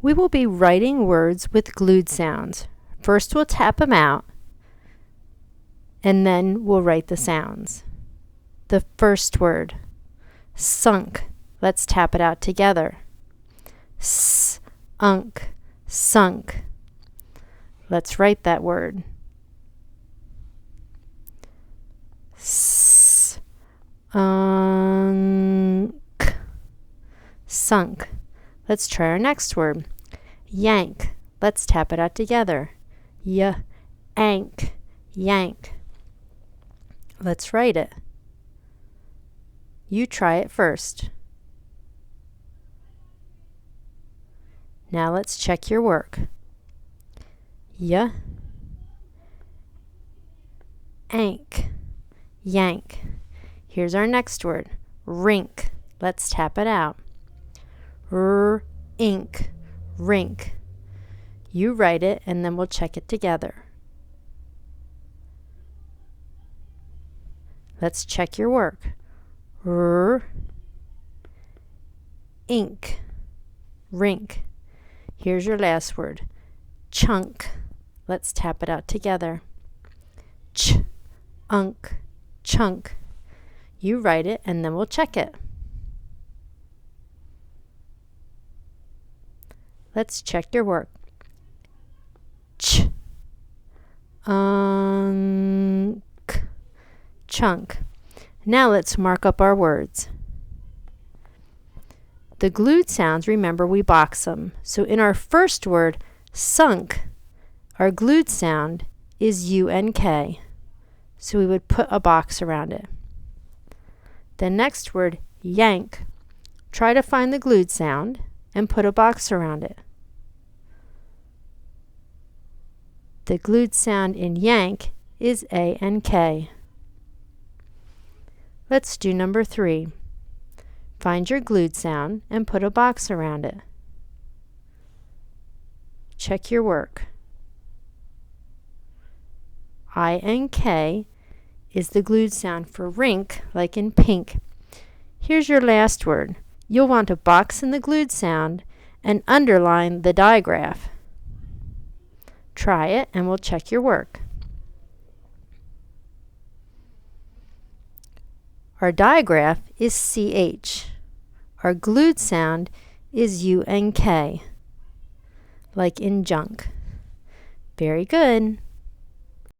We will be writing words with glued sounds. First we'll tap them out, and then we'll write the sounds. The first word, sunk. Let's tap it out together. S-unk, sunk. Let's write that word. S-unk, sunk. Let's try our next word. Yank. Let's tap it out together. Y-ank, yank. Let's write it. You try it first. Now let's check your work. Y-ank, yank. Here's our next word. Rink. Let's tap it out. R-ink, rink. You write it and then we'll check it together. Let's check your work. R-ink, rink. Here's your last word. Chunk. Let's tap it out together. Ch-unk, chunk. You write it and then we'll check it. Let's check your work. Ch-unk, chunk. Now let's mark up our words. The glued sounds, remember we box them. So in our first word, sunk, our glued sound is U-N-K. So we would put a box around it. The next word, yank. Try to find the glued sound and put a box around it. The glued sound in yank is A-N-K. Let's do number 3. Find your glued sound and put a box around it. Check your work. I-N-K is the glued sound for rink, like in pink. Here's your last word. You'll want to box in the glued sound and underline the digraph. Try it and we'll check your work. Our digraph is CH. Our glued sound is U-N-K, like in junk. Very good.